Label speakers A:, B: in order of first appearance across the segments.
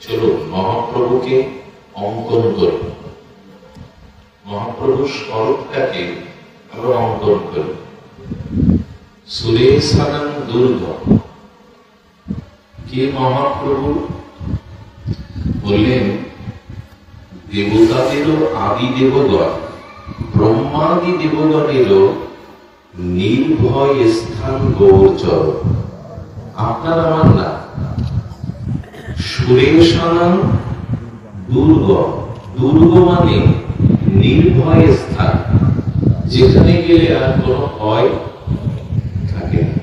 A: চলো মহাপ্রভুকে অঙ্কন করব, মহাপ্রভুর স্বরূপটাকে আমরা অঙ্কন করব। সুরেশানং দুর্গ কে মহাপ্রভু? বললেন দেবতাদেরও আদি দেবগণ, ব্রহ্মাদি দেবগণেরও নির্ভয় স্থান গৌরচর। আপনার আমার না, সুরেশানং দুর্গ, দুর্গ মানে নির্ভয় স্থান, যেখানে গেলে আর কোন ভয় থাকে না,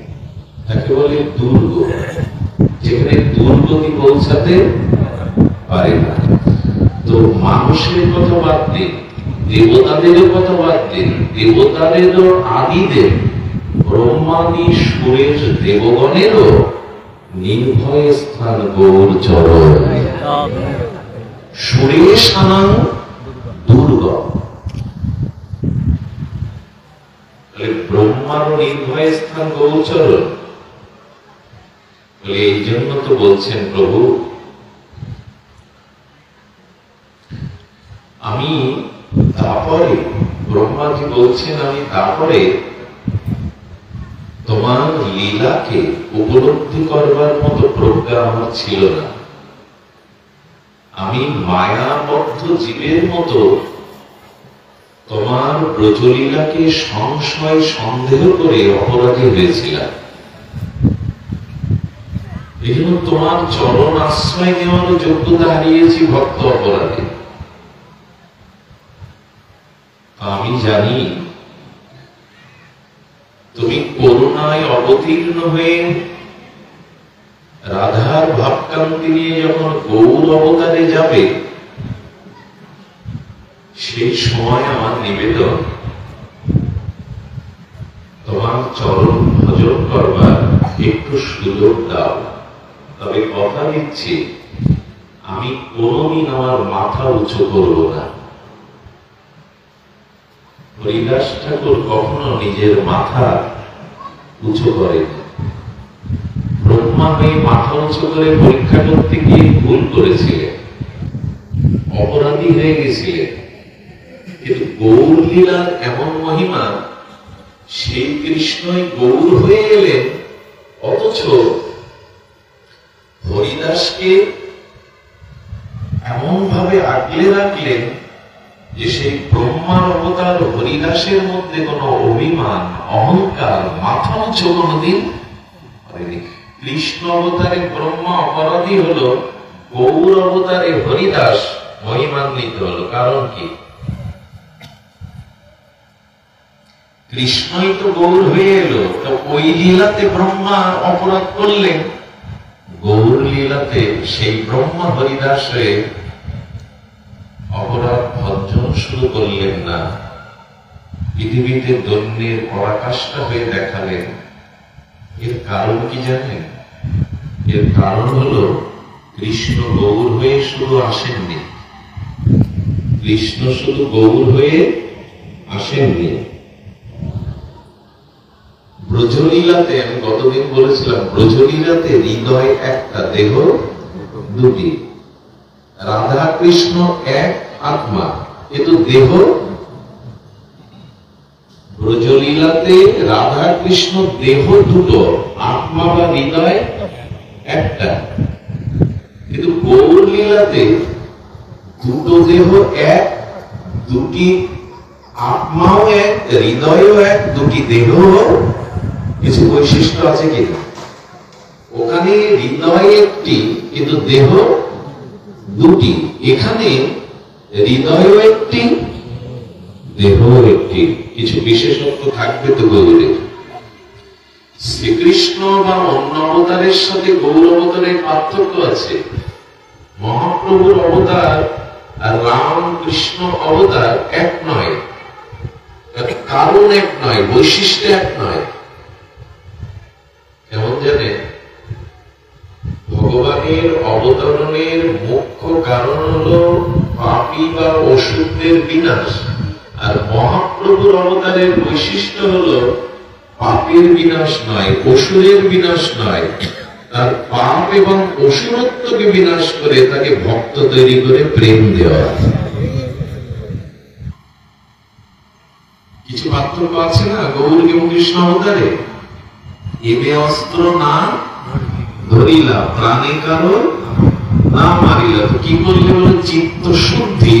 A: তাকে বলে দুর্গ, যেখানে দুর্গতি পৌঁছাতে পারে না। তো মানুষের কথা বাদ দিন, দেবতাদের কথা বাদ দিন, দেবতাদেরও আদিদেব ব্রহ্মাদি সুরেশ দেবগণেরও নির্ভয় স্থান গৌর চরণ। সুরেশানং দুর্গ, ব্রহ্মার নির্ভয় স্থান গৌর চরণ। এই জন্য তো বলছেন প্রভু, আমি তারপরে, ব্রহ্মাজি বলছেন আমি তারপরে তোমার লীলাকে উপলব্ধি করবার মতো প্রজ্ঞা আমার ছিল না। আমি মায়াবদ্ধ জীবের মতো তোমার ব্রজলীলাকে সংশয় সন্দেহ করে অপরাধী হয়েছিলাম। এই জন্য তোমার চরণ আশ্রয় নেওয়ার যোগ্যতা হারিয়েছি ভক্ত অপরাধে। আমি জানি তুমি করুণায় অবতীর্ণ হয়ে রাধার ভাবকান্তি নিয়ে যখন গৌর অবতারে যাবে, সেই সময় আমার নিবেদন তোমার চরণ ভজন করবার একটু সুযোগ দাও। তবে কথা দিচ্ছি, আমি কোনদিন আমার মাথা উঁচু করব না। হরিদাস ঠাকুর কখনো নিজের মাথা উঁচু করেন। ব্রহ্মা হয়ে মাথা উঁচু করে পরীক্ষা করতে গিয়ে ভুল করেছিলেন, অপরাধী হয়ে গেছিলেন। কিন্তু গৌর লীলার এমন মহিমা, সেই কৃষ্ণই গৌর হয়ে এলেন, অথচ হরিদাসকে এমন ভাবে আগলে রাখলেন যে সেই ব্রহ্মার অবতার হরিদাসের মধ্যে কোন অভিমান, অহংকার, মাথা উঁচু কোনদিন হয়নি। কৃষ্ণ অবতারে ব্রহ্মা অপরাধী হলো, গৌর অবতারে হরিদাস মহিমান্বিত হলো। কারণ কি? কৃষ্ণই তো গৌর হয়ে এলো, তো ওই লীলাতে ব্রহ্মা অপরাধ করলেন, গৌর লীলাতে সেই ব্রহ্মা হরিদাস হয়ে অপরাধ ভঞ্জন শুরু করলেন না, পৃথিবীতে দৈন্যের পরাকাষ্ঠা হয়ে দেখালেন। এর কারণ কি জানেন? এর কারণ হলো কৃষ্ণ গৌর হয়ে শুধু আসেননি, কৃষ্ণ শুধু গৌর হয়ে আসেননি। ব্রজলীলাতে, আমি গতদিন বলেছিলাম, ব্রজলীলাতে হৃদয় একটা, দেহ দুটি। রাধা কৃষ্ণ এক আত্মা, কিন্তু দেহ। ব্রজলীলাতে রাধা কৃষ্ণ দেহ দুটো, আত্মা বা হৃদয় একটা। কিন্তু গৌর লীলাতে দুটো দেহ এক, দুটি আত্মাও এক, হৃদয়ও এক, দুটি দেহ। কিছু বৈশিষ্ট্য আছে কিনা? ওখানে হৃদয় একটি কিন্তু দেহ দুটি, এখানে হৃদয় একটি দেহ একটি। কিছু বিশেষত্ব থাকবে তো গৌরের। শ্রীকৃষ্ণ বা অন্য অবতারের সাথে গৌর অবতারের পার্থক্য আছে। মহাপ্রভুর অবতার আর রাম কৃষ্ণ অবতার এক নয়, কারণ এক নয়, বৈশিষ্ট্য এক নয়। কেমন জানেন? ভগবানের অবতরণের মুখ্য কারণ হলো পাপী বা অসুরদের বিনাশ, আর মহাপ্রভুর অবতারের বৈশিষ্ট্য হলো পাপীর বিনাশ নয়, অসুরের বিনাশ নয়, তার পাপ এবং অসুরত্বকে বিনাশ করে তাকে ভক্ত তৈরি করে প্রেম দেওয়া। কিছু পার্থক্য আছে না গৌর এবং কৃষ্ণ অবতারে? এবে অস্ত্র না ধরিলা, প্রাণে কারো না মারিলা। তো কি করলে বলে? চিত্ত শুদ্ধি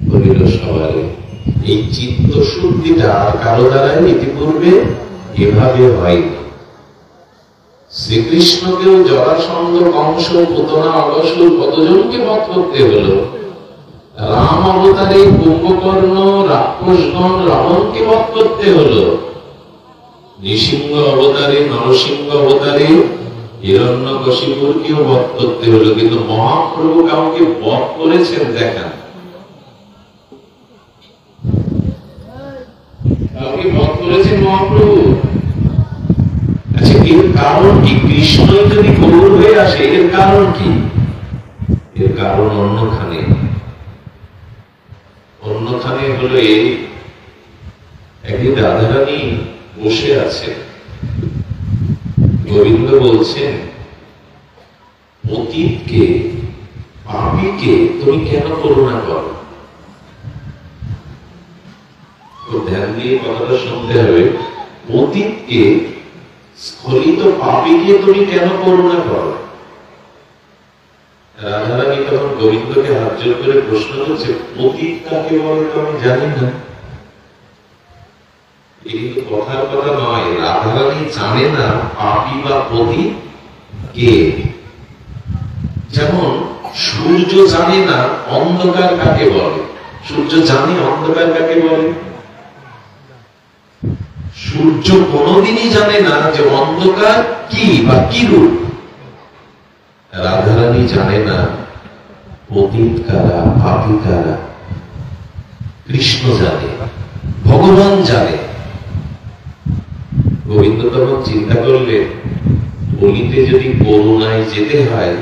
A: করিল সবারে। এই চিত্ত শুদ্ধিটা কারো দ্বারাই ইতিপূর্বে এভাবে হয়নি। শ্রীকৃষ্ণকেও জরাসন্ধ, কংস, পুতনা, অঘসুর কতজনকে বধ করতে হলো। রাম অবতারে কুম্ভকর্ণ, রাক্ষসগণ, রাবণকে বধ করতে হলো। নৃসিংহ অবতারে, নরসিংহ অবতারে হিরণ্যকশিপুরকেও বধ করতে হলো। কিন্তু মহাপ্রভু কাউকে বধ করেছেন দেখান? কাউকে বধ করেছেন মহাপ্রভু? আচ্ছা, এর কারণ কি? কৃষ্ণ যদি গৌর হয়ে আসে, এর কারণ কি? এর কারণ অন্যখানে। অন্যখানে হলো এই, একদিন রাধারানী বসে আছে, গোবিন্দ বলছেন, পতিতকে, পাপীকে তুমি কেন করুণা করো? খুব ধ্যান দিয়ে কথাটা শুনতে হবে। পতিতকে, স্খলিত পাপীকে তুমি কেন করুণা করো? রাধারানী তখন গোবিন্দকে হাত জোর করে প্রশ্ন করছে, পতিত কাকে বলে তো আমি জানি না। এই কথার কথা নয়, রাধারানী জানে না পাপী বা পতিত কে। যেমন সূর্য জানে না অন্ধকার কাকে বলে। সূর্য জানে অন্ধকার কাকে বলে? সূর্য কোনদিনই জানে না যে অন্ধকার কি বা কি রূপ। রাধারানী জানে না পতিত কারা, পাপী কারা। কৃষ্ণ জানে, ভগবান জানে। গোবিন্দ তখন চিন্তা করলেন, বলিতে যদি করুণায় যেতে হয়,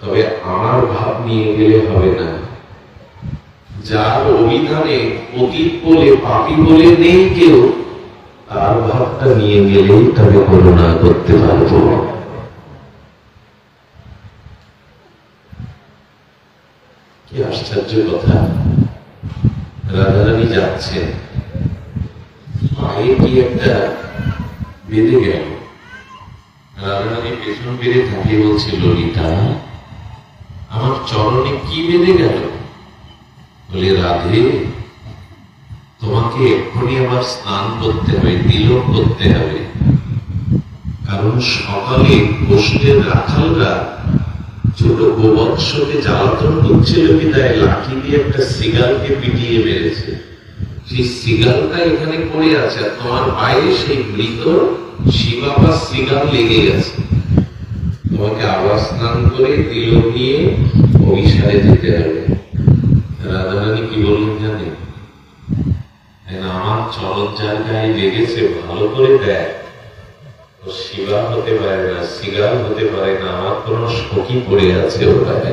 A: তবে আমার ভাব নিয়ে গেলে হবে না। যার অভিধানে পতিত বলে, পাপী বলে নেই কেউ, তার ভাবটা নিয়ে গেলেই তবে করুণা করতে পারবো। কি আশ্চর্য কথা! রাধারানী যাচ্ছেন, পায়ে কি একটা বেঁধে গেল। রাধারানী পেছন বেঁধে থাকে, বলছে, ললিতা আমার চরণে কি বেঁধে গেল? বলে, রাধে তোমাকে এক্ষুনি আবার স্নান করতে হবে, তিলক করতে হবে। কারণ সকালে গোষ্ঠের রাখালরা ছোট গোবৎসকে জ্বালাতন করছিল, বিদায় লাঠি দিয়ে একটা সিগালকে পিটিয়ে মেরেছে। সেই সিগালটা এখানে পড়ে আছে, আর তোমার পায়ে সেই মৃত শিবা বা সিগাল লেগে গেছে। তোমাকে আবার স্নান করে তিলক দিয়ে অভিসারে যেতে হবে। রাধারানী কি বললেন জানেন? আমার চরণ যার গায়ে লেগেছে, ভালো করে দেখ, ও শিবা হতে পারে না, সিগাল হতে পারে না, আমার কোন সখী পড়ে আছে ওর গায়ে।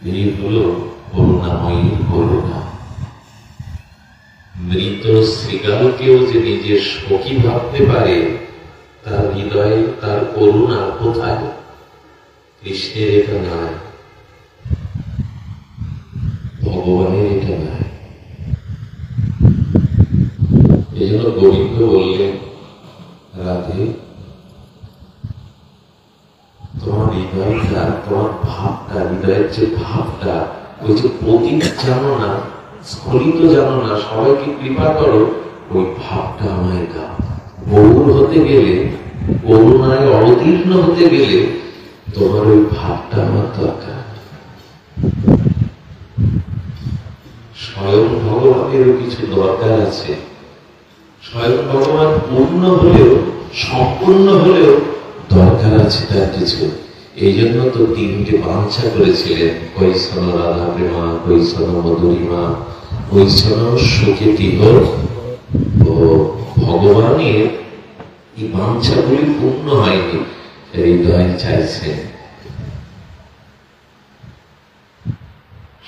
A: এই হলো করুণাময়ী করুণা। মৃত শ্রীগালকেও যে নিজের সখী ভাবতে পারে, তার হৃদয়ে তার করুণা কোথায়? কৃষ্ণের এটা নয়, ভগবানের এটা নয়। এই জন্য গোবিন্দ বললেন, রাধে তোমার হৃদয়টা, তোমার ভাবটা, হৃদয়ের যে ভাবটা, ওই যে পতিত জানো না, স্খলিত জানো না, সবাইকে কৃপা করো, ওই ভাবটা আমায় দাও। গৌর হতে গেলে, করুণায় অবতীর্ণ হতে গেলে তোমার ওই ভাবটা আমার দরকার। স্বয়ং ভগবানেরও কিছু দরকার আছে। স্বয়ং ভগবান পূর্ণ হলেও, সম্পূর্ণ হলেও দরকার আছে তার কিছু। এই জন্য তো তিনটে বাঞ্ছা করেছিলেন, কৈশন রাধা প্রেমা, কৈশন মধুরিমা, কৈশন সুখে তিহ। ও ভগবানের এই বাঞ্ছাগুলি পূর্ণ হয়নি, হৃদয় চাইছেন।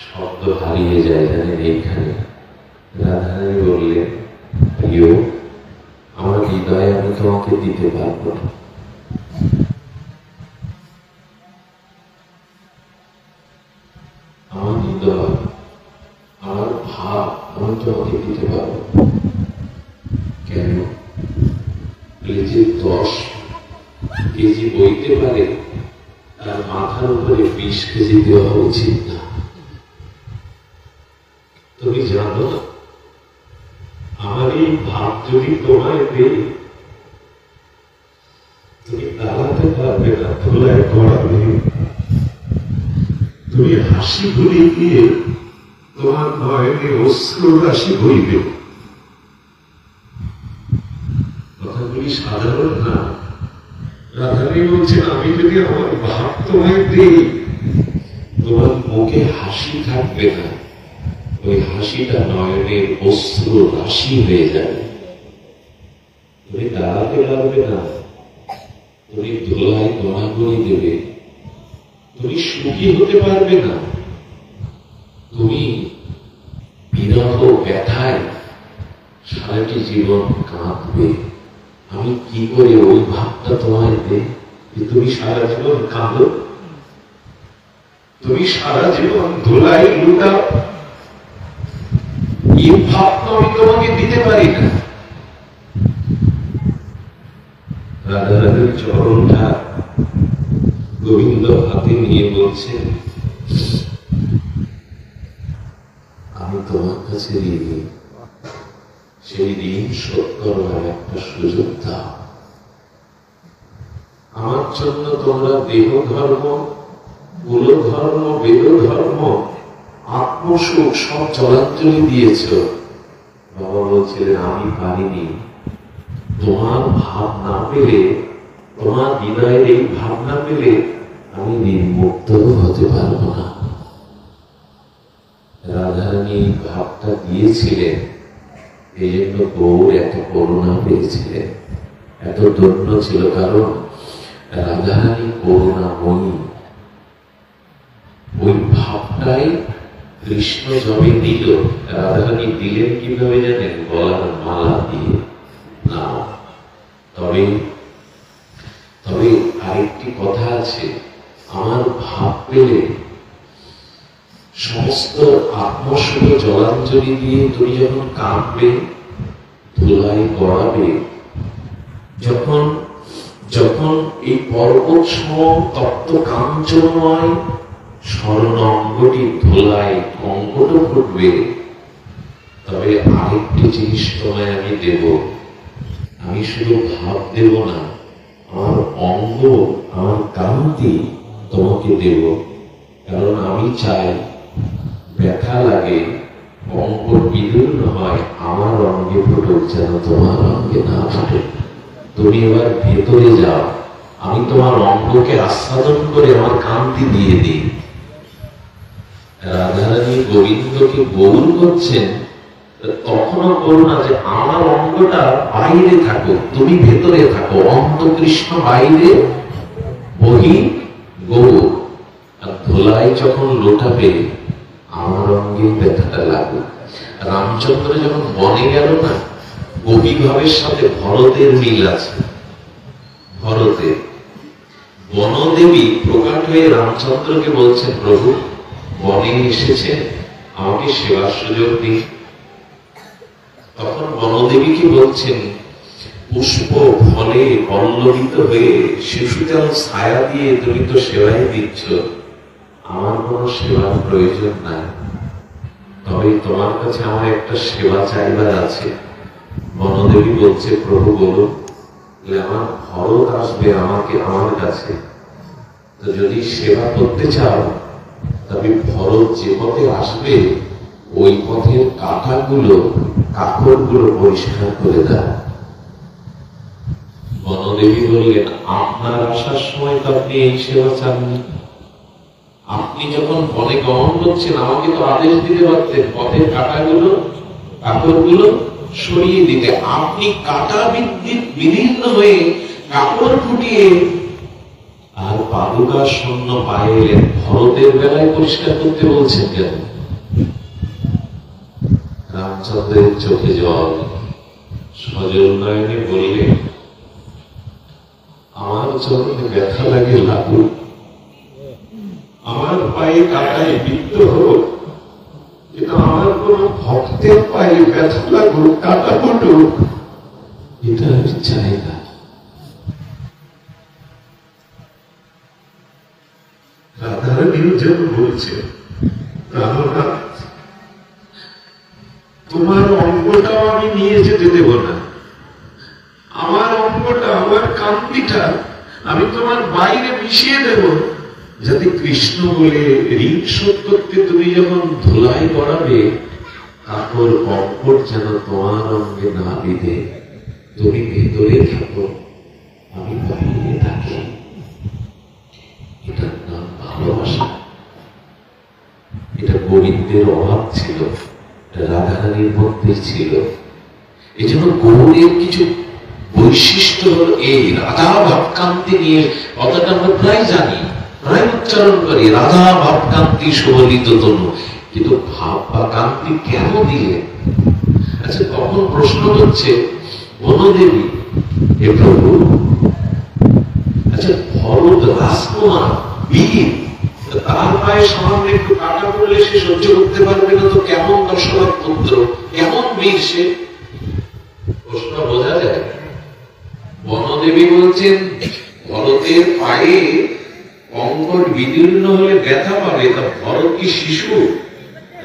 A: শব্দ হারিয়ে যায় জানেন এইখানে। রাধারানী বললেন, প্রিয় হৃদয় আমি তোমাকে দিতে পারবো না। আমার হৃদয়, আমার ভাব আমি তোমাকে দিতে পারবো। কেন? যে 10 কেজি বইতে পারে তার মাথার উপরে 20 কেজি দেওয়া উচিত না। তুমি জানো আমার এই ভাব যদি তোমায় দেই, তুমি দাঁড়াতে পারবে না, ধুলায় গড়াবে। তুমি হাসি ভুলে গিয়ে তোমার নয়নে অশ্রু রাশি বইবে। কথাগুলি সাধারণ না। রাধারানী বলছেন, আমি যদি আমার ভাব তোমায় দিই, তোমার মুখে হাসি থাকবে না, ওই হাসিটা নয়নের অশ্রু রাশি হয়ে যাবে। তুমি দাঁড়াতে পারবে না, তুমি ধুলায় গড়াগড়ি দেবে, তুমি সুখী হতে পারবে না, তুমি বিরহ ব্যথায় সারাটি জীবন কাঁদবে। আমি কি করে ওই ভাবটা তোমায় দেই যে তুমি সারা জীবন কাঁদো, তুমি সারা জীবন ধুলায় লুটাও? এই ভাব তো আমি তোমাকে দিতে পারি না। রাধারানীর চরণটা গোবিন্দ হাতে নিয়ে বলছেন, আমি তোমার কাছে ঋণী, সেই ঋণ শোধ করবার একটা সুযোগ দাও। আমার জন্য তোমরা দেহ ধর্ম, কুল ধর্ম, বেদ ধর্ম, আত্মসুখ সব জলাঞ্জলি দিয়েছ। বাবা বলছিলেন, আমি পারিনি। তোমার ভাব না পেলে, তোমার হৃদয়ের এই ভাব না পেলে আমি নির্মুক্ত হতে পারবো না। রাধারানী ভাবটা দিয়েছিলেন, এই জন্য গৌর এত করুণা পেয়েছিলেন, এত ধন্য ছিল। কারণ রাধারানী করুণাময়ী। ওই ভাবটাই কৃষ্ণ যবে দিল, রাধারানী দিলেন কিভাবে জানেন? গলার মালা দিয়ে না। তবে আরেকটি কথা আছে, আমার ভাব পেলে সমস্ত আত্মসুখ জলাঞ্জলি দিয়ে তুমি যখন কাঁদবে, ধুলায় গড়াবে, যখন এই পর্বত সম তপ্ত কাঞ্চনময় স্বর্ণ অঙ্গটি ধুলায় কঙ্কট ফুটবে, তবে আরেকটি জিনিস তোমায় আমি দেব। আমি শুধু ভাব দেব না, আমার অঙ্গ, আমার কান্তি তোমাকে দেব। কারণ আমি চাই ব্যথা লাগে, কঙ্কট বিদীর্ণ হয়, আমার অঙ্গে ফুটুক, যেন তোমার অঙ্গে না ফুটে। তুমি এবার ভেতরে যাও, আমি তোমার অঙ্গকে আস্বাদন করে আমার কান্তি দিয়ে দিই। রাধারানী গোবিন্দকে গৌর করছেন, তখনও করো না যে আমার অঙ্গটা বাইরে থাকো, তুমি ভেতরে থাকো। অন্ত কৃষ্ণ বাইরে, বহি গৌর। আর ধুলায় যখন লোটাবে, আমার অঙ্গে ব্যথাটা লাগুক। রামচন্দ্র যখন বনে গেল না, গোপীভাবের সাথে ভরতের মিল আছে। ভরতের বনদেবী প্রকাট হয়ে রামচন্দ্রকে বলছেন, প্রভু বনে এসেছেন, আমাকে সেবার সুযোগ দিন। তখন বনদেবীকে বলছেন, পুষ্প ফলে পল্লবিত হয়ে শিশুতেও ছায়া দিয়ে তুমি তো সেবাই দিচ্ছ, আমার কোন সেবার প্রয়োজন নাই। তবে তোমার কাছে আমার একটা সেবা চাইবার আছে। বনদেবী বলছে, প্রভু বলুন। আমার ভরত আসবে আমার কাছে, তো যদি সেবা করতে চাও, তবে ভরত যে পথে আসবে ওই পথের কাকড়গুলো পরিষ্কার করে দাও। বনদেবী বললেন, আপনার আসার সময় তো আপনি এই সেবা চাননি। আপনি যখন বনে গমন করছেন, আমাকে তো আদেশ দিতে পারতেন পথের কাকড়গুলো সরিয়ে দিতে। আপনি কাটা বিদীর্ণ হয়ে কাপড় ফুটিয়ে আর পাদুকা শূন্য পায়ে এলেন, ভরতের বেলায় পরিষ্কার করতে বলছেন কেন? রামচন্দ্রের চোখে জল, সজল নয়নে বললে, আমার চরণে ব্যথা লাগে লাগুক, আমার পায়ে কাটায় বিদ্ধ হোক, কিন্তু আমার কোন ভক্তের পায়ে ব্যথা লাগুক, কাটা পড়ুক, এটা আমি চাই না। রাধারানীও যেন বলছে, রাধানাথ, তোমার অঙ্গটাও আমি নিয়ে যেতে দেব না, আমার অঙ্গটা, আমার কান্তিটা আমি তোমার বাইরে মিশিয়ে দেব, যাতে কৃষ্ণ বলে ঋণ শোধ করতে তুমি যখন ধুলাই করাবে, কাপড় কম্পট যেন তোমার অঙ্গে না বিধে, তুমি ভেতরে থাকো, আমি বাইরে থাকি। এটার নাম ভালোবাসা। এটা গোবিন্দের অভাব ছিল, রাধারানীর মধ্যে ছিল। এই জন্য গৌরের কিছু বৈশিষ্ট্য হল এই রাধা ভাবকান্তি নিয়ে, কথাটা আমরা প্রায় জানি, প্রায় উচ্চারণ করি, রাধা ভাবকান্তি সুবলিত তনু, কিন্তু ভাব বা কান্তি কেন দিয়ে? আচ্ছা, তখন প্রশ্ন হচ্ছে, বনদেবী, হে প্রভু, আচ্ছা ভরত রাজকুমার বীর, তার পায়ে সামান্য একটু কাটা পড়লে সে সহ্য করতে পারবে না, তো কেমন দশরথ পুত্র, কেমন বীর সে? প্রশ্ন বোঝা যায়। বনদেবী বলছেন, ভরতের পায়ে কঙ্কর বিদীর্ণ হলে ব্যথা পাবে, তা ভরত কি শিশু?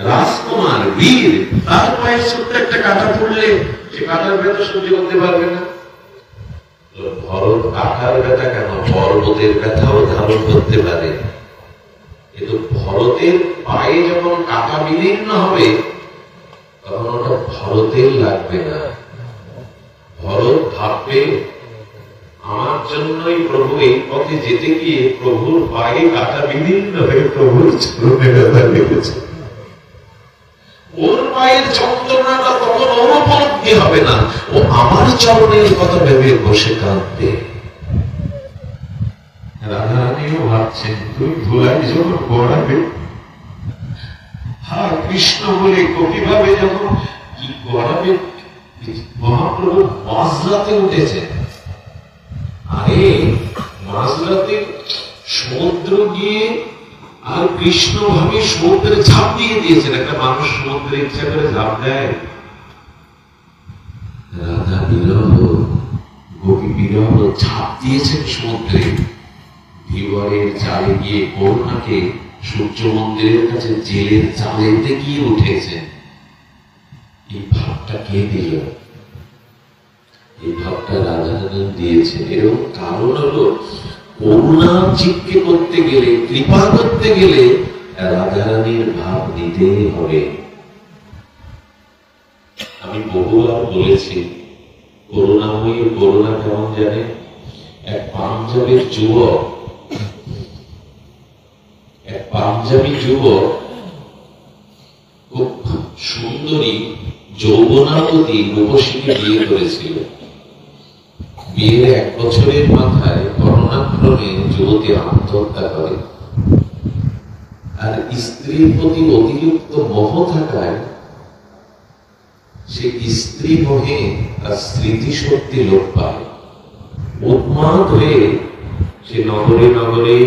A: রাজকুমার বীর, তার পায়ে ছোট্ট একটা কাটা পড়লে সে কাটার ব্যথা সহ্য করতে পারবে না। ভরত কাটার ব্যথা কেন, পর্বতের ব্যথাও ধারণ করতে পারে, কিন্তু ভরতের পায়ে যখন কাটা বিদীর্ণ হবে, তখন ওটা ভরতের লাগবে না। ভরত ভাববে, আমার জন্যই প্রভু এই পথে যেতে গিয়ে প্রভুর পায়ে কাটা বিদীর্ণ হয়ে প্রভুর চরণে ব্যথা লেগেছে। ওর পায়ের যন্ত্রণাটা তখন ওর উপলব্ধি হবে না, ও আমার চরণের কথা ভেবে বসে কাঁদবে। রাধারানীও ভাবছেন, তুমি ধুলাই যখন গড়াবে, হা কৃষ্ণ বলে কবি ভাবে যখন কি গড়াবে, মহাপ্রভু মাঝরাতে উঠেছেন। আরে মাঝরাতে সমুদ্র গিয়ে আর কৃষ্ণ ভাবে সমুদ্রে ঝাঁপ দিয়ে দিয়েছেন। একটা মানুষ সমুদ্রে ইচ্ছা করে ঝাঁপ দেয়? রাধা বিরহ, গোপী বিরহ ঝাঁপ দিয়েছেন সমুদ্রে। ধীবরের চালে গিয়ে করুণাকে সূর্য মন্দিরের কাছে জেলের চালেতে গিয়ে উঠেছেন। এই ভাবটা কে দিল? এই ভাবটা রাধারানী দিয়েছেন। এরকম কারণ হলো, করুণা চিত্তে করতে গেলে, কৃপা করতে গেলে রাধারানীর ভাব নিতেই হবে। আমি বহুবার বলেছি, করুণাময়ী করুণা কেমন জানে? এক পাঞ্জাবের যুবক, এক পাঞ্জাবি যুবক খুব সুন্দরী যৌবনাবতী রূপসীকে বিয়ে করেছিল। বিয়ের 1 বছরের মাথায় করোনাক্রমে যুবতী আত্মহত্যা করে। আর স্ত্রীর প্রতি অতিরিক্ত মোহ থাকায় সে স্ত্রী মোহে তার স্মৃতিশক্তি লোপ পায়। উন্মাদ হয়ে সে নগরে নগরে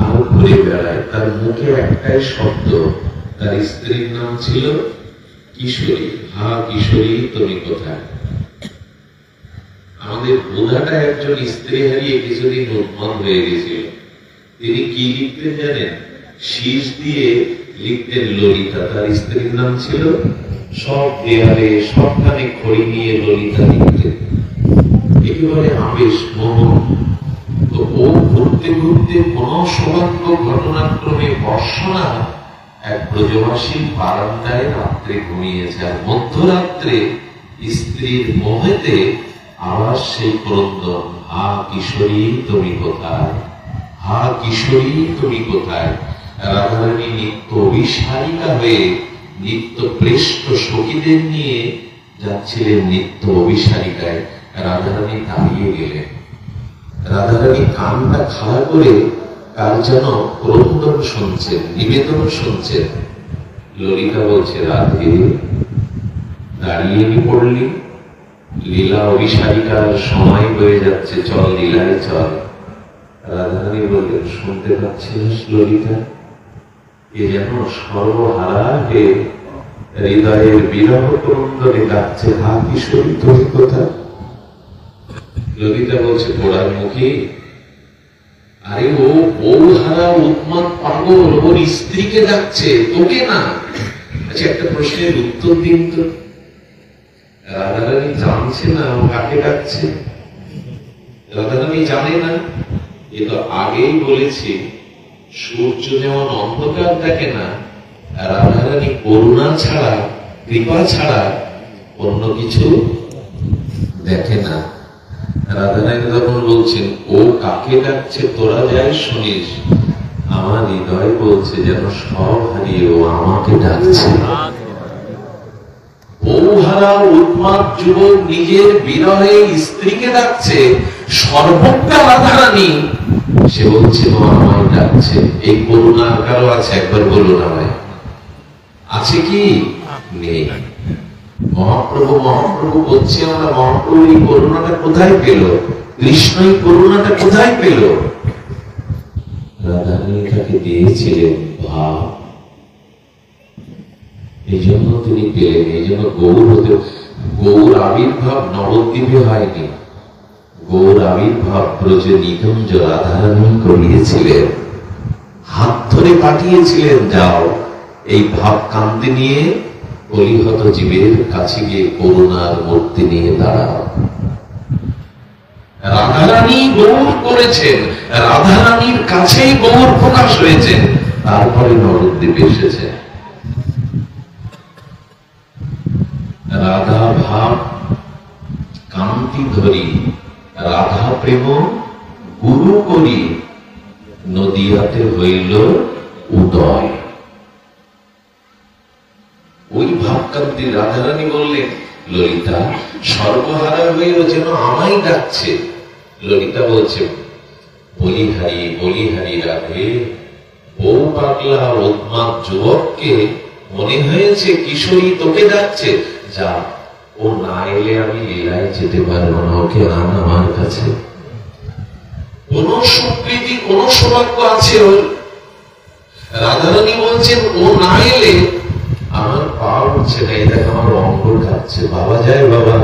A: আর ঘুরে বেড়ায়। তার মুখে একটাই শব্দ, তার স্ত্রীর নাম ছিল কিশোরী। হা কিশোরী, তুমি কোথায়? আমাদের বোধাটা একজন স্ত্রী হারিয়ে কিছুদিন উন্মাদ হয়ে গেছিল। তিনি কি লিখতেন জানেন? শীষ দিয়ে লিখতেন ললিতা। তার স্ত্রীর নাম ছিল, সব দেয়ালে সবখানে খড়ি নিয়ে ললিতা লিখতেন। একেবারে আবেশ মোহ। তো ও ঘুরতে ঘুরতে কোন সৌভাগ্য ঘটনাক্রমে বর্ষণা এক ব্রজবাসীর বারান্দায় রাত্রে ঘুমিয়েছে। আর মধ্যরাত্রে স্ত্রীর মোহেতে আবার সেই ক্রন্দন, হা কিশোরী তুমি কোথায়? হা কিশোরী তুমি কোথায়? রাধারানী নিত্য অভিসারিকা হয়ে নিত্য প্রেষ্ট সখীদের নিয়ে যাচ্ছিলেন নিত্য অভিসারিকায়। রাধারানী দাঁড়িয়ে গেলেন। রাধারানী কানটা খাড়া করে কার যেন ক্রন্দন শুনছেন, নিবেদন শুনছেন। ললিতা বলছে, রাধে দাঁড়িয়ে পড়লি? লীলা অভিসারিকার সময় হয়ে যাচ্ছে, চল লীলায় চল। রাধারানী বললেন, শুনতে পাচ্ছিস ললিতা, এ যেন সর্বহারা হয়ে হৃদয়ের বিরহ ক্রন্দনে ডাকছে, হা কিশোরী তোর কথা। ললিতা বলছে, পোড়ার মুখে, আরে ও বউহারা উন্মাদ পাগল, ওর স্ত্রীকে ডাকছে, তোকে না। আচ্ছা, একটা প্রশ্নের উত্তর দিন তো, রাধারানী জানছে না ও কাকে ডাকছে? রাধারানী জানে না? এ তো আগেই বলেছি, সূর্য যেমন অন্ধকার দেখে না, রাধারানী করুণা ছাড়া, কৃপা ছাড়া অন্য কিছু দেখে না। রাধারানী তখন বলছেন, ও কাকে ডাকছে তোরা যাই শুনিস, আমার হৃদয় বলছে যেন সব হারিয়ে ও আমাকে ডাকছে। বউহারা উন্মাদ যুবক নিজের বিরহে স্ত্রীকে ডাকছে, সর্বজ্ঞা রাধারানী সে বলছে ও আমায় ডাকছে। এই করুণা কারো আছে? একবার বলুন আমায়, আছে কি? নেই। মহাপ্রভু মহাপ্রভু বলছি আমরা, মহাপ্রভু এই করুণাটা কোথায় পেল? কৃষ্ণ এই করুণাটা কোথায় পেল? রাধারানী তাকে দিয়েছিলেন ভাব, এই জন্য তিনি পেলেন। এই জন্য গৌর হতে, গৌর আবির্ভাব নবদ্বীপে হয়নি, গৌর আবির্ভাব ব্রজ নিকুঞ্জ রাধারানী করিয়েছিলেন, হাত ধরে পাঠিয়েছিলেন, যাও এই ভাব কান্তি নিয়ে কলিহত জীবের কাছে গিয়ে করুণার মূর্তি নিয়ে দাঁড়াও। রাধারানী গৌর করেছেন, রাধারানীর কাছেই গৌর প্রকাশ হয়েছে, তারপরে নবদ্বীপে এসেছে। রাধা ভাব কান্তি ধরি, রাধা প্রেম গুরু করি, নদিয়াতে হইল উদয়। ওই ভাবকান্তি রাধারানী বললেন, ললিতা সর্বহারা হয়েও যেন আমায় ডাকছে। ললিতা বলছে, বলিহারি রাধে, বউ পাগলা উন্মাদ যুবককে মনে হয়েছে কিশোরী তোকে ডাকছে, যা ও না এলে আমি লীলায় যেতে পারবো না, ওকে আন আমার কাছে। কোন সুকৃতি কোন সৌভাগ্য আছে ওর? রাধারানী বলছেন, ও না এলে আমার পা উঠছে না, এটা আমার অঙ্গ কাঁপছে। বাবা যায় বাবা,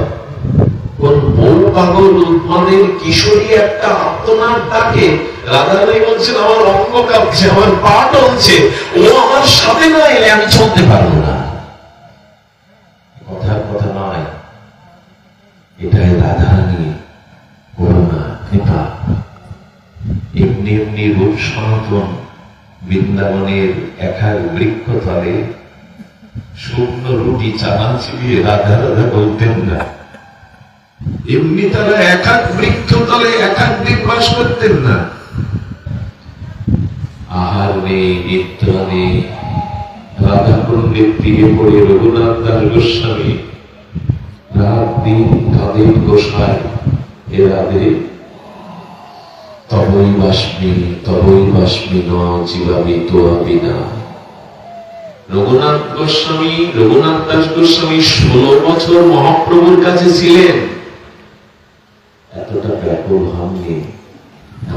A: কোন বউ পাগল উন্মাদের কিশোরী একটা আত্মনাদ ডাকে, রাধারানী বলছেন আমার অঙ্গ কাঁপছে, আমার পা টলছে, ও আমার সাথে না এলে আমি চলতে পারবো না। কথার কথা নয়, এটাই রাধারানী করুণা কৃপা। এমনি এমনি রূপ সনাতন বৃন্দাবনের এক এক বৃক্ষতলে শুকনো রুটি চানা চিবিয়ে রাধা রাধা বলতেন না, এমনি তারা এক এক বৃক্ষতলে এক এক দিন বাস করতেন না। আহার নেই, নিদ্রা নেই, রাধা কুণ্ডের তীরে পড়ে রঘুনাথ দাস গোস্বামী রাত দিন কাঁদেন, গোসাই এ রাধে তবই বাষ্মী ন জীবামি তোয়া বিনা। রঘুনাথ দাস গোস্বামী 16 বছর মহাপ্রভুর কাছে ছিলেন, এতটা ব্যাকুল হননি।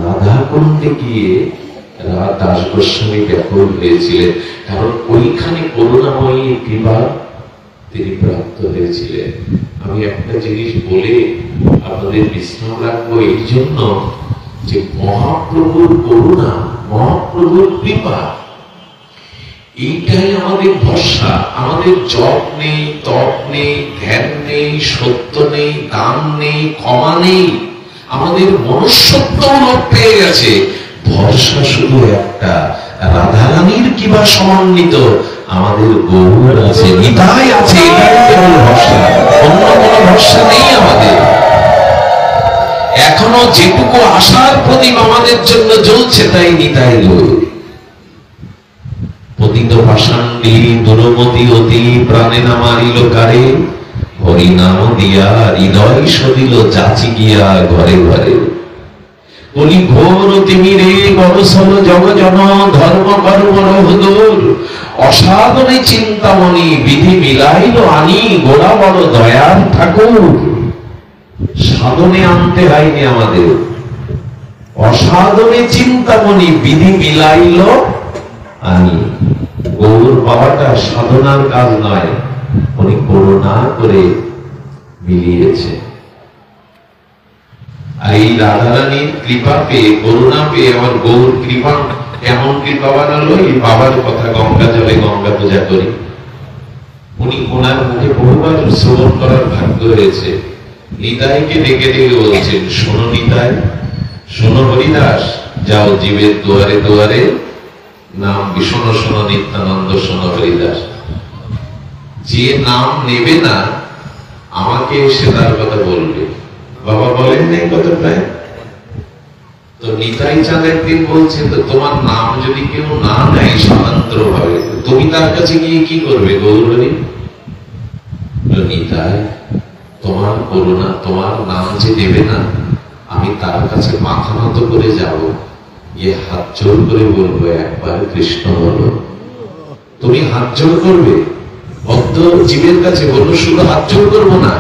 A: রাধা কুণ্ডে গিয়ে দাস গোস্বামী ব্যাকুল হয়েছিলেন, কারণ ওইখানে করুণাময়ী কৃপা তিনি প্রাপ্ত হয়েছিলেন। আমি একটা জিনিস বলে আপনাদের বিশ্রাম রাখবো, এই জন্য যে মহাপ্রভুর করুণা, মহাপ্রভুর কৃপা, এইটাই আমাদের ভরসা। আমাদের জপ নেই, তপ নেই, ধ্যান নেই, সত্য নেই, দান নেই, ক্ষমা নেই, আমাদের মনুষ্যত্ব লোপ পেয়ে গেছে। ভরসা শুধু একটা, রাধারানীর কিবা সমন্বিত আমাদের গৌর আছে, নিতাই আছে, এটাই কেবল ভরসা, অন্য কোনো ভরসা নেই আমাদের। এখনো যেটুকু আশার প্রদীপ আমাদের জন্য জ্বলছে তাই নিতাই গৌর। পতিত পাষাণ্ডী দুরমতি অতি প্রাণে না মারিল কারে, হরিনাম দিয়া হৃদয় সদিল যাচি গিয়া ঘরে ঘরে। বলি ঘোর তিমিরে বরসল জগজন ধর্ম কর্ম রহুদূর, অসাধনে চিন্তামণি বিধি মিলাইল আনি গোড়া বড় দয়ার ঠাকুর। সাধনে আনতে হয়নি আমাদের, অসাধনে চিন্তামণি বিধি মিলাইল আনি। গৌর বাবাটা সাধনার কাজ নয়, উনি করুণা করে মিলিয়েছে। আর এই রাধারানীর কৃপা পেয়ে, করুণা পেয়ে আমার গৌর কৃপা কেমন কৃপা বানালো। এই বাবার কথা গঙ্গা জলে গঙ্গা পূজা করি, উনি ওনার মুখে বহুবার শ্রবণ করার ভাগ্য হয়েছে। নিতাইকে ডেকে ডেকে বলছেন, শোনো নিতাই, শোনো হরিদাস, যাও জীবের দুয়ারে দুয়ারে নাম শোনো, শোনো নিত্যানন্দ, শোনো হরিদাস। যে নাম নেবে না আমাকে এসে তার কথা বলবে। বাবা বলেন নাই কথাটা? তো নিতাই চাঁদ একদিন বলছে, তো তোমার নাম যদি কেউ না নেয় স্বতন্ত্র ভাবে, তুমি তার কাছে গিয়ে কি করবে গৌরী? নিতাই, তোমার করুণা, তোমার নাম যে দেবে না, আমি তার কাছে মাথা নত করে যাব, গিয়ে হাত জোর করে বলবো, একবার কৃষ্ণ বলো। তুমি হাত জোর করবে, ভক্ত জীবের কাছে বললো, শুধু হাত জোর করবো না,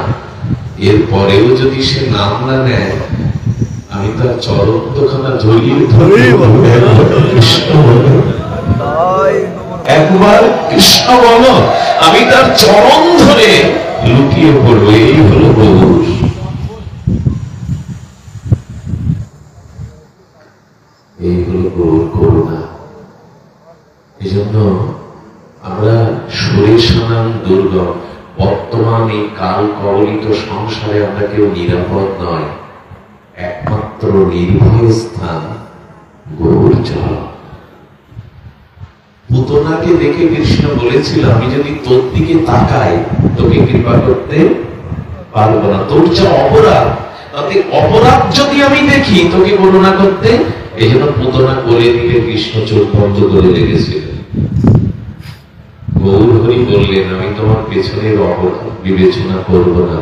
A: এরপরেও যদি সে নাম না নেয়, আমি তার চরণ দুখানা জড়িয়ে ধরে কৃষ্ণ বলো, একবার কৃষ্ণ বলো, আমি তার চরণ ধরে লুকিয়ে পড়বো। এই হলো গৌর। এই হলো গৌর করুণা। এই জন্য আমরা সুরেশানাম দুর্গম, বর্তমান এই কাল কবলিত সংসারে আমরা কেউ নিরাপদ নয়। একমাত্র নির্ভয় স্থান গৌর জল। পুতনাকে দেখে কৃষ্ণ বলেছিল, আমি যদি তোর দিকে তাকাই তোকে কৃপা করতে পারবো না, তোর যা অপরাধ, তাতে অপরাধ যদি আমি দেখি তোকে করুণা করতে। এই জন্য পুতনা বলে দিলে কৃষ্ণ চোখ বন্ধ করে লেগেছিল। গৌর হরি বললেন, আমি তোমার পেছনের অপরাধ বিবেচনা করব না,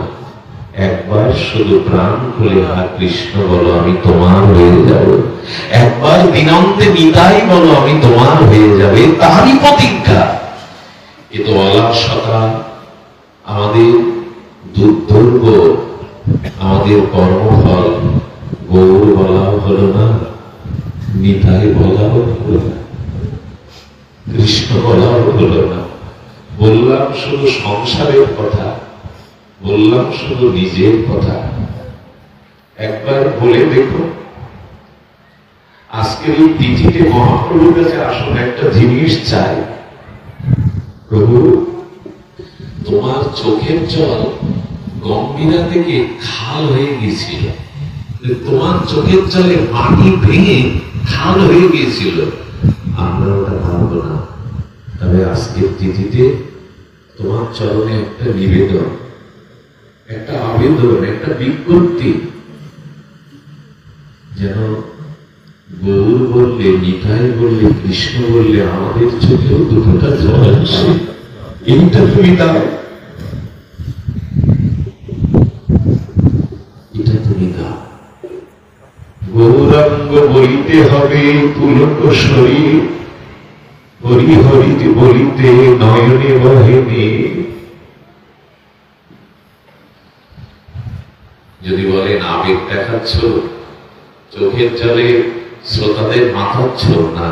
A: একবার শুধু প্রাণ খুলে হা কৃষ্ণ বলো, আমি তোমার হয়ে যাব। একবার দিনান্তে নিতাই বলো, আমি তোমার হয়ে যাবে, তারই প্রতিজ্ঞা। কিন্তু অলসতা, আমাদের দুর্দৈব, আমাদের কর্মফল, গৌর বলাও হলো না, নিতাই বলাও হলো না, কৃষ্ণ বলাও হলো না। বললাম শুধু সংসারের কথা, বললাম শুধু নিজের কথা। একবার বলে দেখো, আজকের এই তিথিতে মহাপ্রভুর কাছে আসুন, একটা জিনিস চাই। প্রভু, তোমার চোখের জল গম্ভীরা থেকে খাল হয়ে গিয়েছিল, তোমার চোখের জলে মাটি ভেঙে খাল হয়ে গিয়েছিল, আমরা ওটা পারবো না। তবে আজকের তিথিতে তোমার চরণে একটা নিবেদন, একটা আবেদন, একটা বিজ্ঞপ্তি, যেন গৌর বললে, নিতাই বললে, কৃষ্ণ বললে আমাদের চোখেও দুটোটা জল আসে, এইটা তুমি দাও, এটা তুমি দাও। গৌরাঙ্গ বলিতে হবে পুলক শরীর, হরি হরিতে বলিতে নয়নে বহেনি। যদি বলেন আবেগ দেখাচ্ছ, চোখের জলে শ্রোতাদের মাথাচ্ছ না,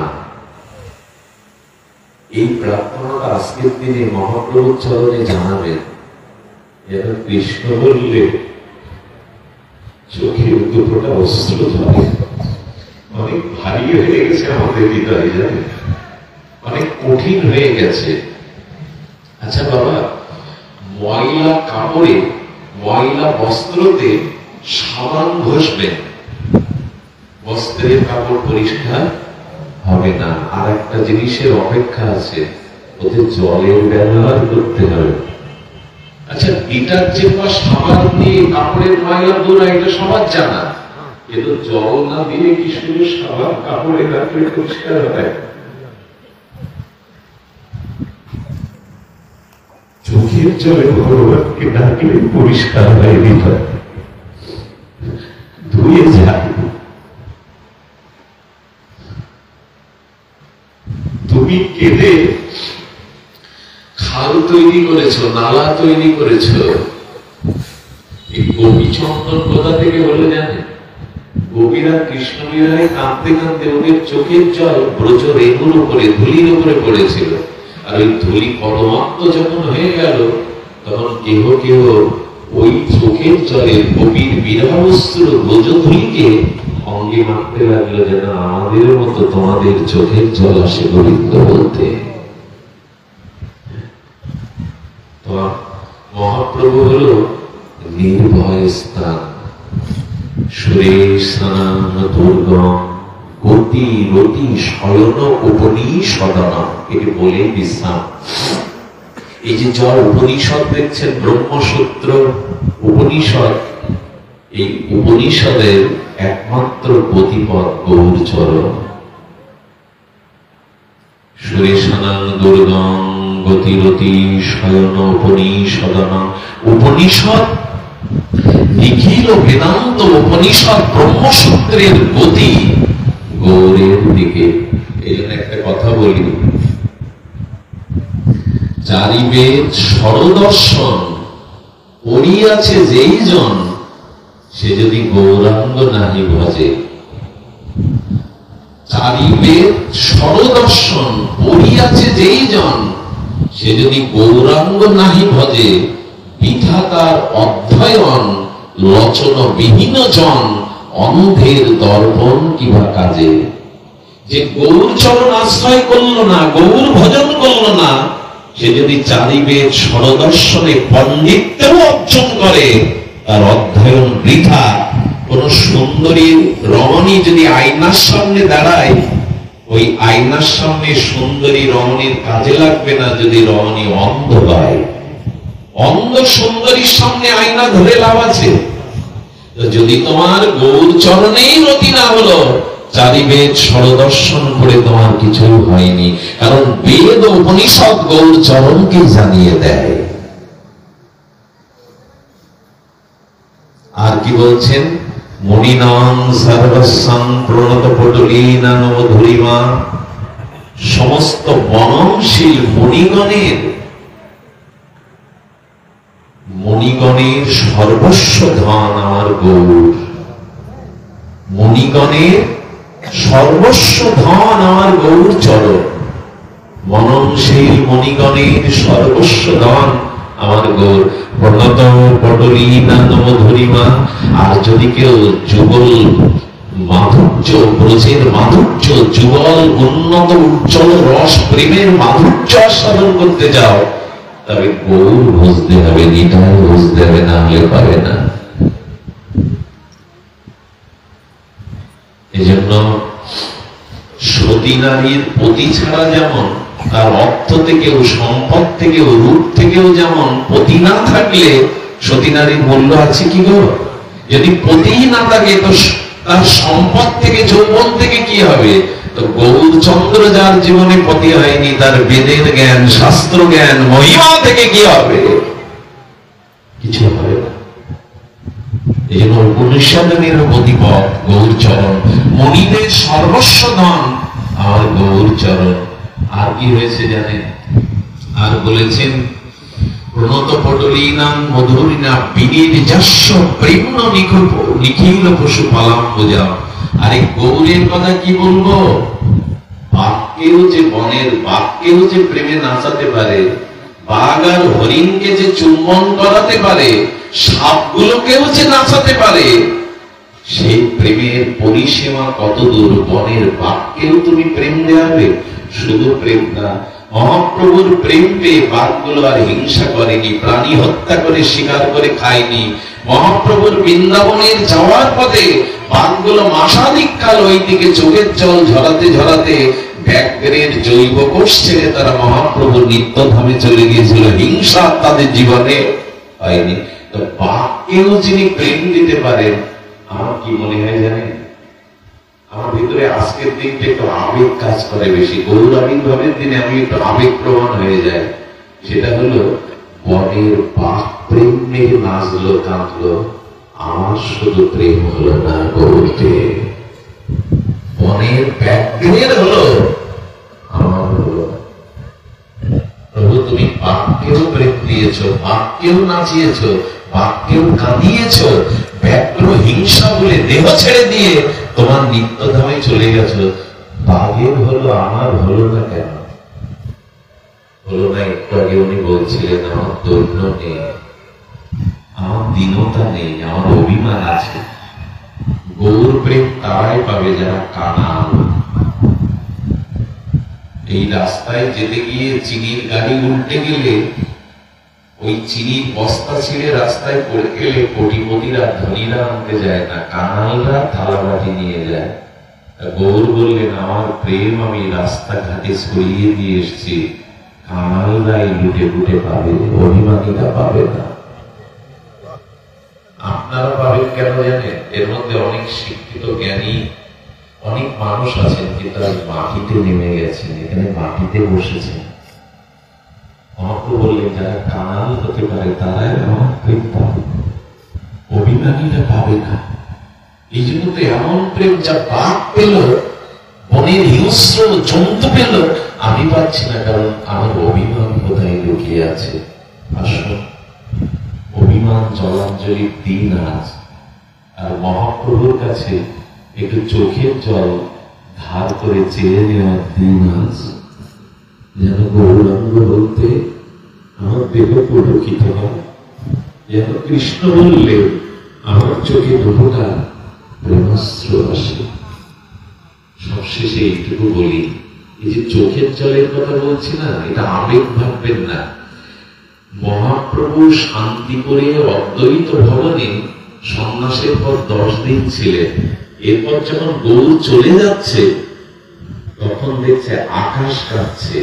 A: এই প্রার্থনাটা আজকের দিনে মহাপ্রভুর চরণে জানাবেন। যেন কৃষ্ণ বললে চোখের দুটোটা অস্ত্র ধরে। অনেক ভারী হয়ে গেছে আমাদের হৃদয়, জানে, অনেক কঠিন হয়ে গেছে। আচ্ছা বাবা, ময়লা কাপড়ে, ময়লা বস্ত্রতে সাবান ঘষবেন, বস্ত্রের কাপড় পরিষ্কার হবে না। আর একটা জিনিসের অপেক্ষা আছে, ওতে জলের ব্যবহার করতে হবে। আচ্ছা, ডিটারজেন্ট বা সাবান দিয়ে কাপড়ের ময়লা দূর, এটা সবার জানা, কিন্তু জল না দিয়ে কি শুধু সাবান কাপড়ে রাখলে পরিষ্কার হয়? চোখের জলে ভগবানকে ডাকলে পরিষ্কার হয়, হৃদয় ধুয়ে যায়। তুমি কেঁদে খাল তৈরি করেছো, নালা তৈরি করেছো, এই গোপী চন্দন কোথা থেকে বলে জানেন? গোপীরা কৃষ্ণ লীলায় কাঁদতে কাঁদতে ওদের চোখের জল ব্রজ রেণুর উপরে, ধুলির উপরে পড়েছিল। আর ওই ধুলি পরমাত্ম যখন হয়ে গেল, তখন কেহ কেহ ওই চোখের জলে গোপীর বিরহস্ত্র ব্রজ ধুলিকে অঙ্গে মাখতে লাগলো, যেন আমাদের মতো তোমাদের চোখের জল আসে গোবিন্দ বলতে। মহাপ্রভু হলো নির্ভয় স্থান। সুরেশানাং দুর্গম গতি রতি শয়ন উপনিষদনা, এটি বলে বিশ্রাম। এই যে জল উপনিষদ দেখছেন, ব্রহ্মসূত্র উপনিষদ, এই উপনিষদের একমাত্র গতিপথ গৌরচরণ। সুরেশানাং দুর্গম গতিরতি শয়ন উপনিষদনা। উপনিষদ নিখিল বেদান্ত উপনিষদ ব্রহ্মসূত্রের গতি গৌরের দিকে। এই জন্য একটা কথা বলি, চারি বেদ ষড়দর্শন পড়িয়াছে যেই জন, সে যদি গৌরাঙ্গ নাহি ভজে। চারি বেদ ষড়দর্শন পড়িয়াছে যেই জন, সে যদি গৌরাঙ্গ নাহি ভজে। বিধাতার অধ্যয়ন লোচন বিহীন জন, অন্ধের দর্পণ কিবা কাজে। যে গৌর চরণ আশ্রয় করল না, গৌর ভজন করল না, সে যদি চারি বেদ ষড়দর্শনে পণ্ডিত্য অর্জন করে, তার অধ্যয়ন বৃথা। কোন সুন্দরী রমণী যদি আয়নার সামনে দাঁড়ায়, ওই আয়নার সামনে সুন্দরী রমণীর কাজে লাগবে না যদি রমণী অন্ধ হয়। অন্ধ সুন্দরীর সামনে আয়না ধরে লাভ আছে? যদি তোমার গৌর চরণেই রতি না হলো, চারি বেদ ষড়দর্শন করে তোমার কিছু হয়নি। কারণ বেদ ও উপনিষদ গৌর চরণকে জানিয়ে দেয়। আর কি বলছেন? মুনিনাং সর্বস্বং প্রণত পটলীনাং মধুরিমা। সমস্ত বনশীল মণিগণের সর্বস্ব ধন আমার গৌর। মণিগণের সর্বস্ব ধন আমার গৌর চরণ। মননশীল মণিগণের সর্বস্ব ধন আমার গৌর। প্রণত পটলীনাং মধুরিমা। আর যদি কেউ যুগল মাধুর্য, ব্রজের মাধুর্য, যুগল উন্নত উজ্জ্বল রস প্রেমের মাধুর্য আস্বাদন করতে যাও, তবে গৌর বুঝতে হবে, নিতাই বুঝতে হবে, না হলে পাবে না। এই জন্য সতী নারীর পতি ছাড়া যেমন, তার অর্থ থেকেও, সম্পদ থেকেও, রূপ থেকেও যেমন পতি না থাকলে সতী নারীর মূল্য আছে কি গো? যদি পতি না থাকে, তো তার সম্পদ থেকে, যৌবন থেকে কি হবে? তো গৌরচন্দ্র যার জীবনে পতি হয়নি, তার বেদের জ্ঞান, শাস্ত্র জ্ঞান, মহিমা থেকে কি হবে? কিছু হবে না। এই জন্য উপনিষদের প্রতিপদ গৌরচরণ। মণিদের সর্বস্ব ধন আর গৌরচরণ। আর কি হয়েছে জানেন? আর বলেছেন প্রণত পটলীনাং মধুরিণা বিনির্যস্য প্রেম্ণ নিখিল পশুপালাম বোঝাও। আরে গৌরের কথা কি বলবো? বাঘকেও যে, বনের বাঘকেও যে প্রেমে নাচাতে পারে, বাঘ আর হরিণকে যে চুম্বন করাতে পারে, সাপগুলোকেও যে নাচাতে পারে, সেই প্রেমের পরিসীমা কত দূর। বনের বাঘকেও তুমি প্রেম দেওয়াবে? শুধু প্রেম না, মহাপ্রভুর প্রেম পেয়ে বাঘগুলো আর হিংসা করেনি, প্রাণী হত্যা করে শিকার করে খায়নি। মহাপ্রভুর বৃন্দাবনের যাওয়ার পথে বাঘগুলো মাসাধিক কাল ওই দিকে চোখের জল ঝরাতে ঝরাতে ব্যাঘ্রের জৈব কোষ ছেড়ে তারা মহাপ্রভুর নিত্যধামে চলে গিয়েছিল। হিংসা তাদের জীবনে হয়নি। তো বাঘকেও যিনি প্রেম দিতে পারেন, আমার কি মনে হয় জানেন? আমার ভিতরে আজকের দিনটা একটু আবেগ কাজ করে বেশি। গৌর আবির্ভাবের দিনে আমি একটু আবেগ প্রমাণ হয়ে যায়। সেটা হলো, বনের বাঘ প্রেম নিয়ে নাচলো, কাঁদলো, আমার শুধু প্রেম হলো না গৌরকে। বনের ব্যাঘ্রের হলো, আমার হলো। প্রভু তুমি বাঘকেও প্রেম দিয়েছ, বাঘকেও নাচিয়েছ, বাক্যেও কাঁদিয়েছ, ব্যগ্র হিংসা বলে দেহ ছেড়ে দিয়ে তোমার নিত্যধামে চলে গেছো। বাঘের হলো, আমার হলো না কেন? হলো না একটু আগে উনি বলছিলেন আমার দৈন্য নেই, আমার দীনতা নেই, আমার অভিমান আছে। গৌর প্রেম তারাই পাবে যারা কাঙাল। এই রাস্তায় যেতে গিয়ে চিনির গাড়ি উল্টে গেলে, ওই চিনির বস্তা ছিঁড়ে রাস্তায় পড়ে গেলে কোটিপতিরা ধনীরা আনতে যায় না, কাঙালরা থালাবাটি নিয়ে যায়। গৌর বললেন আমার প্রেম আমি রাস্তাঘাটে ছড়িয়ে দিয়ে এসছি, কাঙালরাই লুটে লুটে পাবে, অভিমানীরা পাবে না। আপনারা পাবেন কেন জানেন? এর মধ্যে অনেক শিক্ষিত জ্ঞানী অনেক মানুষ আছেন, কিন্তু আজ মাটিতে নেমে গেছেন, এখানে মাটিতে বসেছেন। আমাকে বললেন যারা কাঙাল হতে পারে তারাই আমার প্রেম পাবে, অভিমানীরা পাবে না। এই জন্য তো এমন প্রেম যা বাঘ পেল, বনের হিংস্র জন্তু পেল, আমি পাচ্ছি না, কারণ আমার অভিমান কোথায় লুকিয়ে আছে। আসুন অভিমান জলাঞ্জলির দিন আজ, আর মহাপ্রভুর কাছে একটু চোখের জল ধার করে চেয়ে নেওয়ার দিন আজ, যেন গৌরাঙ্গ বলতে আমার দেহ পুলকিত হয়, যেন কৃষ্ণ বললে আমার চোখে দুটা প্রেমাস্ত্র আসে। সবশেষে এইটুকু বলি, এই যে চোখের জলের কথা বলছি না, এটা আবেগ ভাববেন না। মহাপ্রভু শান্তি করে অদ্বৈত ভবনে সন্ন্যাসের পর 10 দিন ছিলেন। এরপর যখন গৌর চলে যাচ্ছে, তখন দেখছে আকাশ কাঁপছে,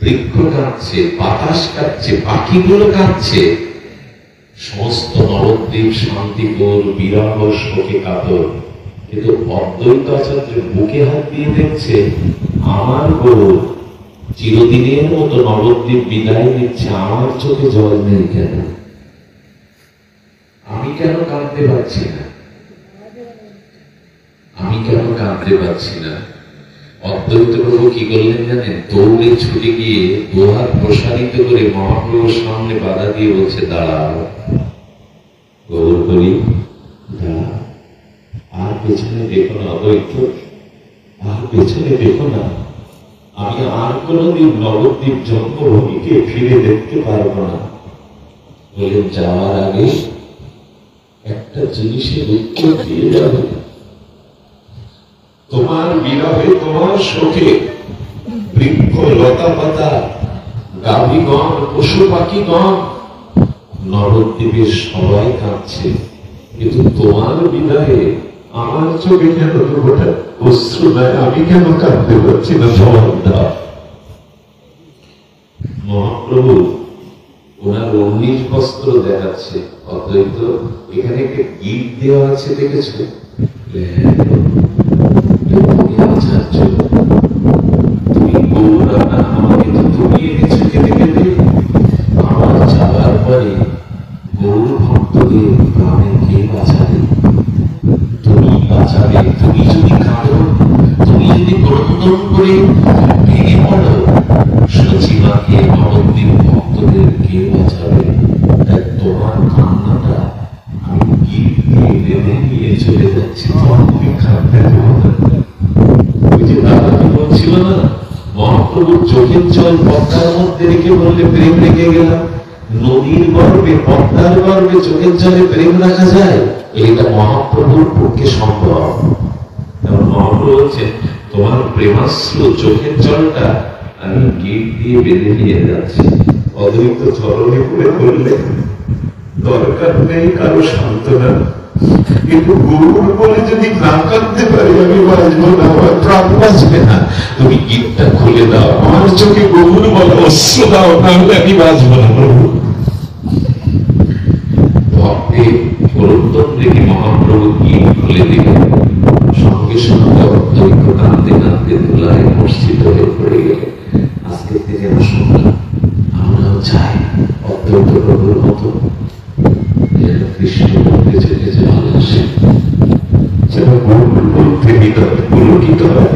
A: বৃক্ষ কাঁপছে, বাতাস কাঁপছে, পাখিগুলো কাঁপছে, সমস্ত নবদ্বীপ শান্তিপুর বিরহ শোকে কাতর। কিন্তু অদ্বৈত আচার্য বুকে হাত দিয়ে দেখছে আমার গৌর চিরদিনের মতো নবদ্বীপ বিদায় নিচ্ছে, আমার চোখে জল নেই কেন? আমি কেন কাঁদতে পারছি না? আমি কেন কাঁদতে পারছি না? অদ্বৈত প্রভু কি করলেন জানেন? দৌড়ে ছুটে গিয়ে দুহাত প্রসারিত করে মহাপ্রভুর সামনে বাধা দিয়ে বলছে দাঁড়াও। গৌর বলি দাঁড়া, আর পেছনে দেখো না অদ্বৈত, আর পেছনে দেখো না, আমি আর কোনদিন নবদ্বীপ জন্মভূমিকে ফিরে দেখতে পারবো না। বলেন যাওয়ার আগে একটা জিনিসের উত্তর দিয়ে যাবে, তোমার বিরহে তোমার শোকে বৃক্ষ লতা পাতা গাভীগণ পশু পাখিগণ নবদ্বীপের সবাই কাঁদছে, কিন্তু তোমার বিদায়ে আমার চোখে কেন দুটা অশ্রু নাই? আমি কেন কাঁদতে পারছি না? জবাবটা মহাপ্রভু ওনার 19 বস্ত্র দেখাচ্ছে। অদ্বৈত এখানে একটা গিফট দেওয়া আছে, দেখেছো? আচার্য তুমি গৌরা না, আমাকে তো তুমি এনেছো কেঁদে কেঁদে। আমার যাওয়ার পরে গৌর ভক্তদের প্রাণে কে বাঁচাবে? তুমি বাঁচাবে। তুমি যদি কাঁদো, তুমি যদি ক্রন্দন করে ভেঙে পড়ো, সচিমাকে নবদ্বীপ ভক্তদের কে বাঁচাবে? তাই তোমার কান্নাটা আমি গিফট দিয়ে বেঁধে নিয়ে চলে যাচ্ছি, তোমার তুমি কাঁদতে দেবো না। ওই যে দাদাটি বলছিল না, মহাপ্রভুর চোখের জল পদ্মার মধ্যে রেখে বললে প্রেম রেখে গেলাম। নদীর গর্ভে, পদ্মার গর্ভে চোখের জলে প্রেম রাখা যায়? এটা মহাপ্রভুর পক্ষে সম্ভব। মহাপ্রভু বলছেন তোমার প্রেমাশ্রু চোখের জলটা আমি গিট দিয়ে বেঁধে নিয়ে যাচ্ছি। অদ্বৈত চরণে পড়ে বললেন দরকার নেই কারো সান্ত্বনা, কিন্তু গৌর বলে যদি না কাঁদতে পারি আমি বাঁচবো না, আমার প্রাণ বাঁচবে না। তুমি গিটটা খুলে দাও, আমার চোখে গৌর বলে অশ্রু দাও, নাহলে আমি বাঁচবো না। প্রভু ভক্তে প্রত্যন দেখে মহাপ্রভু গিট খুলে দিলেন। সঙ্গে সঙ্গে অদ্বৈত কাঁদতে কাঁদতে ধুলায় মূর্ছিত হয়ে পড়ে গেলেন। আজকের থেকে আমরা শুনলাম, আমরাও চাই অদ্বৈত প্রভুর মতো যেন কৃষ্ণ বলতে চলে যে ভালোবাসে, যেন গৌর বলতে হৃদয় পুলকিত হয়।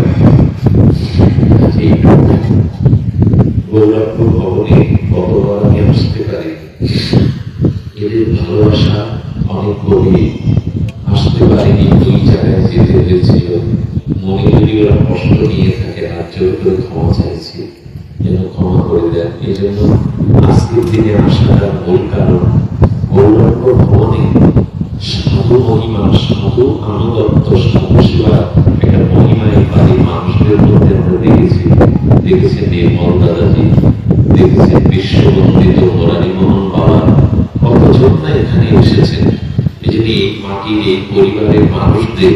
A: এইটুকু গৌরাঙ্গ ভবনে কতবার আমি আসতে পারি, এদের ভালোবাসা কষ্ট নিয়ে থাকে, হাত জোর করে ক্ষমা চাইছি, যেন ক্ষমা করে দেন। এই জন্য আজকের দিনে আসার মূল কারণ গৌরাঙ্গ ভবনে সাধু মহিমা, সাধু আনুগত্য, সাধু সেবা একটা মহিমা এই বাড়ির মানুষদের মধ্যে আমরা দেখেছি। দেখেছেন নির্মল দাদাজি, দেখেছেন বিশ্ববন্দিত মুরারিমোহন বাবা, কতজন না এখানে এসেছেন। এই জন্য এই মাটির এই পরিবারের মানুষদের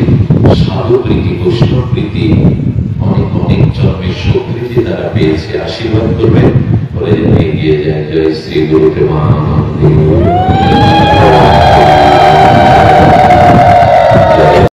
A: সাধু প্রীতি, বৈষ্ণব প্রীতি অনেক অনেক জন্মের স্বীকৃতি তারা পেয়েছে। আশীর্বাদ করবেন, বলে যেন এগিয়ে যায়। জয় শ্রী গুরু প্রেমানন্দে।